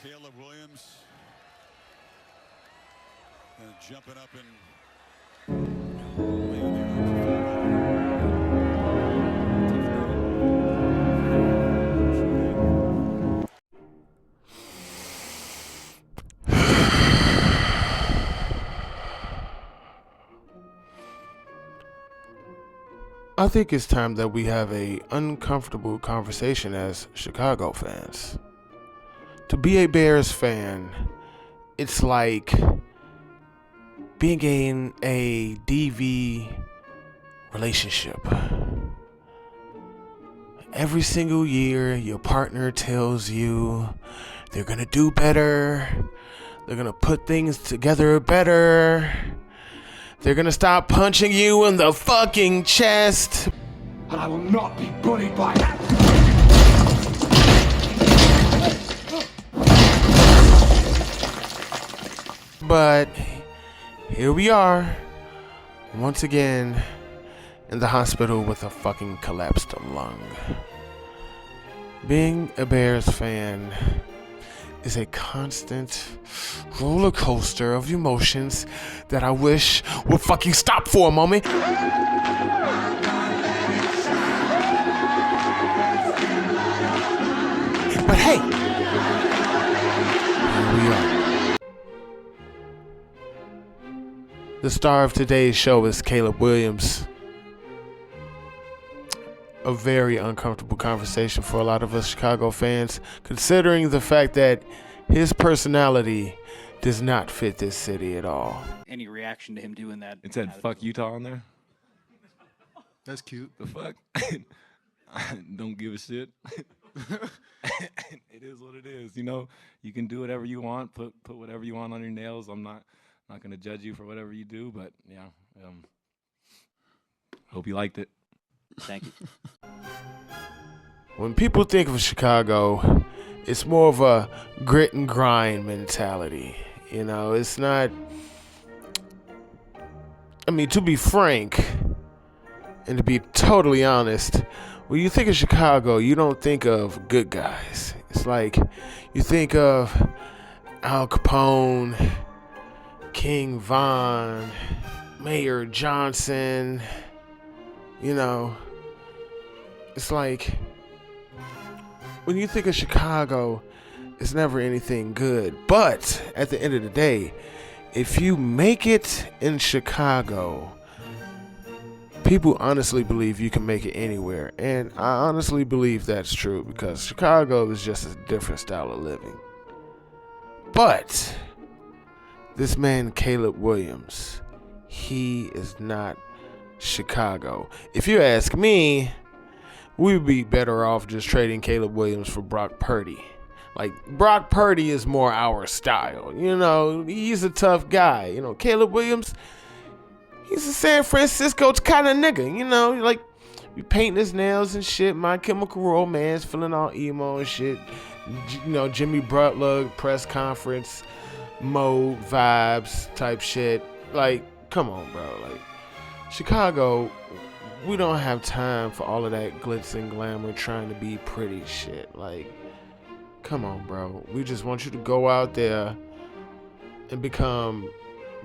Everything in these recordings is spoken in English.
Caleb Williams jumping up and I think it's time that we have a uncomfortable conversation as Chicago fans. To be a Bears fan, it's like being in a DV relationship. Every single year, your partner tells you they're gonna do better, they're gonna put things together better, they're gonna stop punching you in the fucking chest. I will not be bullied by that. But here we are, once again, in the hospital with a fucking collapsed lung. Being a Bears fan is a constant roller coaster of emotions that I wish would fucking stop for a moment. But hey, here we are. The star of today's show is Caleb Williams. A very uncomfortable conversation for a lot of us Chicago fans, considering the fact that his personality does not fit this city at all. Any reaction to him doing that? It said "fuck Utah" on there. That's cute. The fuck? Don't give a shit. It is what it is. You know, you can do whatever you want. Put whatever you want on your nails. I'm not gonna judge you for whatever you do. But yeah, hope you liked it. Thank you. When people think of Chicago, it's more of a grit and grind mentality. You know, it's not. I mean, to be frank, and to be totally honest, when you think of Chicago, you don't think of good guys. It's like you think of Al Capone, King Von, Mayor Johnson. You know, it's like when you think of Chicago, it's never anything good. But at the end of the day, if you make it in Chicago, people honestly believe you can make it anywhere. And I honestly believe that's true because Chicago is just a different style of living. But this man, Caleb Williams, he is not Chicago. If you ask me, we'd be better off just trading Caleb Williams for Brock Purdy. Like, Brock Purdy is more our style. You know, he's a tough guy. You know, Caleb Williams, he's a San Francisco kind of nigga. You know, like, we painting his nails and shit. My Chemical Romance, feeling all emo and shit. You know, Jimmy Butler press conference mode vibes type shit. Like, come on, bro. Like, Chicago, we don't have time for all of that glitz and glamour trying to be pretty shit. Like, come on, bro. We just want you to go out there and become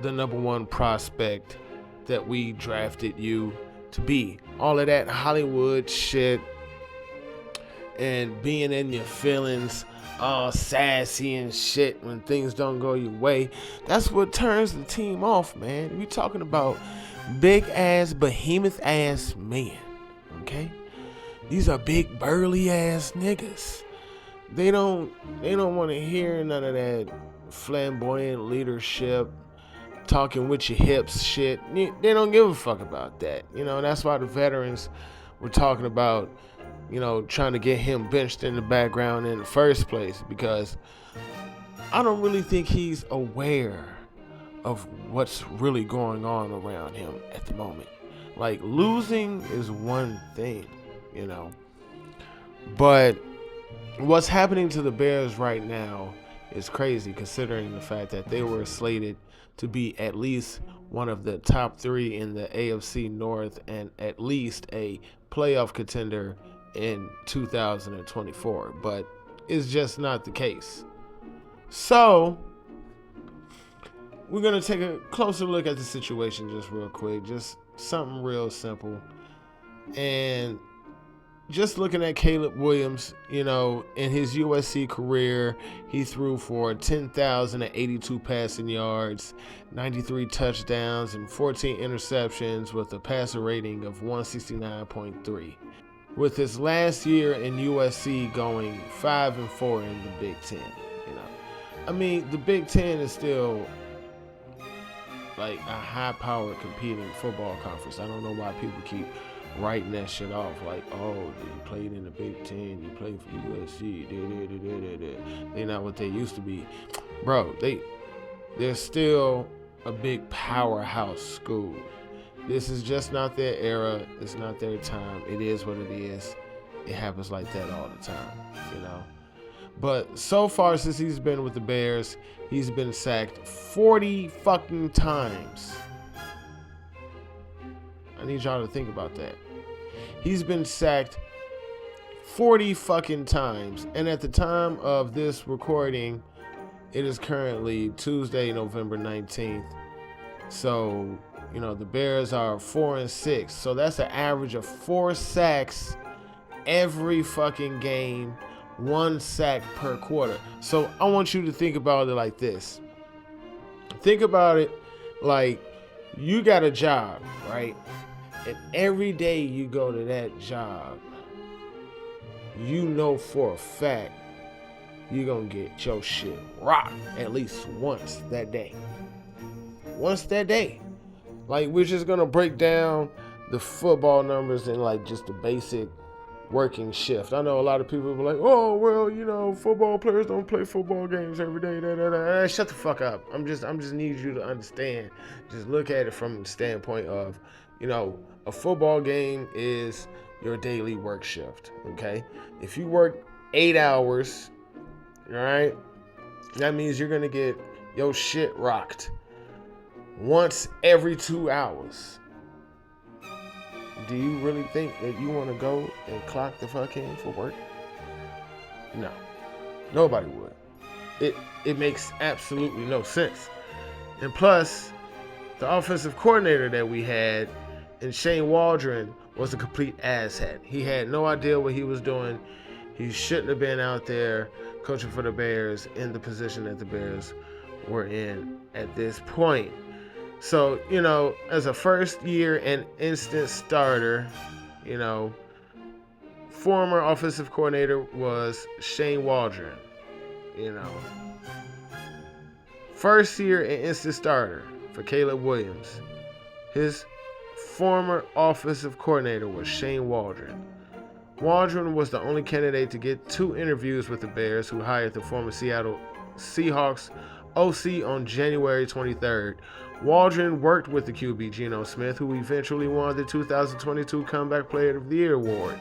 the number one prospect that we drafted you to be. All of that Hollywood shit and being in your feelings, all sassy and shit when things don't go your way, that's what turns the team off, man. We talking about big ass, behemoth ass men, okay? These are big burly ass niggas. They don't want to hear none of that flamboyant leadership, talking with your hips shit. They don't give a fuck about that. You know, that's why the veterans were talking about, you know, trying to get him benched in the background in the first place, because I don't really think he's aware of what's really going on around him at the moment. Like, losing is one thing, you know, but what's happening to the Bears right now is crazy, considering the fact that they were slated to be at least one of the top three in the AFC North and at least a playoff contender in 2024, but it's just not the case. So, we're going to take a closer look at the situation just real quick. Just something real simple. And just looking at Caleb Williams, in his USC career, he threw for 10,082 passing yards, 93 touchdowns, and 14 interceptions with a passer rating of 169.3. With his last year in USC going 5-4 in the Big Ten, I mean, the Big Ten is still like a high-powered competing football conference. I don't know why people keep writing that shit off like, oh, you played in the Big Ten, you played for USC, they're not what they used to be. Bro, they're still a big powerhouse school. This is just not their era. It's not their time. It is what it is. It happens like that all the time, But so far since he's been with the Bears, he's been sacked 40 fucking times. I need y'all to think about that. He's been sacked 40 fucking times. And at the time of this recording, it is currently Tuesday, November 19th. So, the Bears are 4-6. So that's an average of 4 sacks every fucking game, 1 sack per quarter. So I want you to think about it like this. Think about it like you got a job, right? And every day you go to that job, for a fact you're going to get your shit rocked at least once that day. Like, we're just going to break down the football numbers in, like, just the basic working shift. I know a lot of people will be like, oh, well, football players don't play football games every day. Shut the fuck up. I'm just need you to understand. Just look at it from the standpoint of, a football game is your daily work shift, okay? If you work 8 hours, all right, that means you're going to get your shit rocked once every 2 hours. Do you really think that you want to go and clock the fuck in for work? No. Nobody would. It makes absolutely no sense. And plus, the offensive coordinator that we had, and Shane Waldron, was a complete asshat. He had no idea what he was doing. He shouldn't have been out there coaching for the Bears in the position that the Bears were in at this point. So, as a first year and instant starter, former offensive coordinator was Shane Waldron, First year and instant starter for Caleb Williams. His former offensive coordinator was Shane Waldron. Waldron was the only candidate to get 2 interviews with the Bears, who hired the former Seattle Seahawks OC on January 23rd. Waldron worked with the QB Geno Smith, who eventually won the 2022 Comeback Player of the Year award.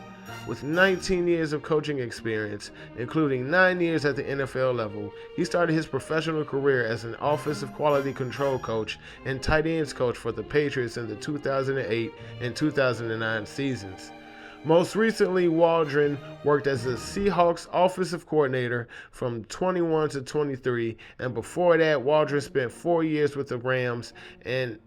With 19 years of coaching experience, including 9 years at the NFL level, he started his professional career as an offensive quality control coach and tight ends coach for the Patriots in the 2008 and 2009 seasons. Most recently, Waldron worked as a Seahawks offensive coordinator from 21 to 23, and before that, Waldron spent 4 years with the Rams. And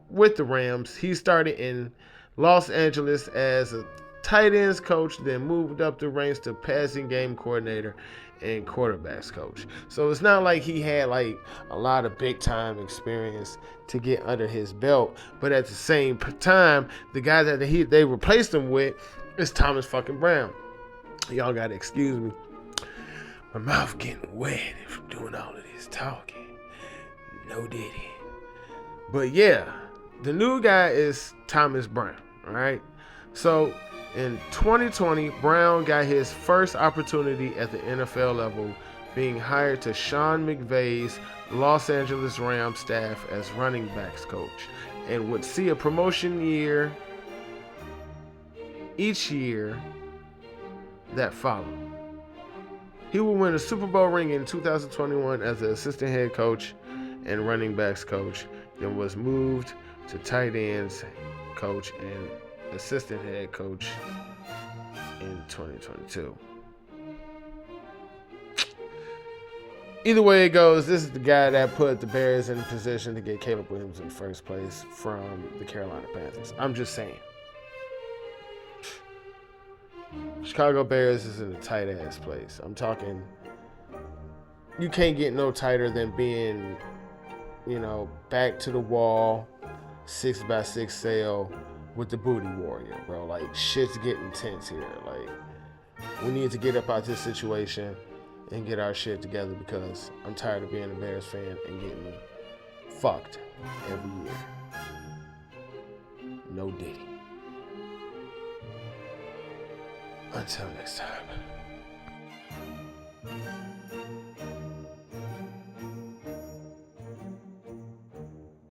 with the Rams, he started in Los Angeles as a tight ends coach, then moved up the ranks to passing game coordinator and quarterbacks coach. So it's not like he had like a lot of big time experience to get under his belt, but at the same time, the guy that they replaced him with is Thomas fucking Brown. Y'all gotta excuse me. My mouth getting wet from doing all of this talking. No diddy. But yeah, the new guy is Thomas Brown, all right? So in 2020, Brown got his first opportunity at the NFL level, being hired to Sean McVay's Los Angeles Rams staff as running backs coach, and would see a promotion year each year that followed. He will win a Super Bowl ring in 2021 as the assistant head coach and running backs coach, then was moved to tight ends coach and assistant head coach in 2022. either way it goes, this is the guy that put the Bears in position to get Caleb Williams in the first place from the Carolina Panthers. I'm just saying. Chicago Bears is in a tight ass place. I'm talking, you can't get no tighter than being, back to the wall, 6x6 sail with the booty warrior, bro. Like, shit's getting tense here. Like, we need to get up out this situation and get our shit together because I'm tired of being a Bears fan and getting fucked every year. No Diddy. Until next time.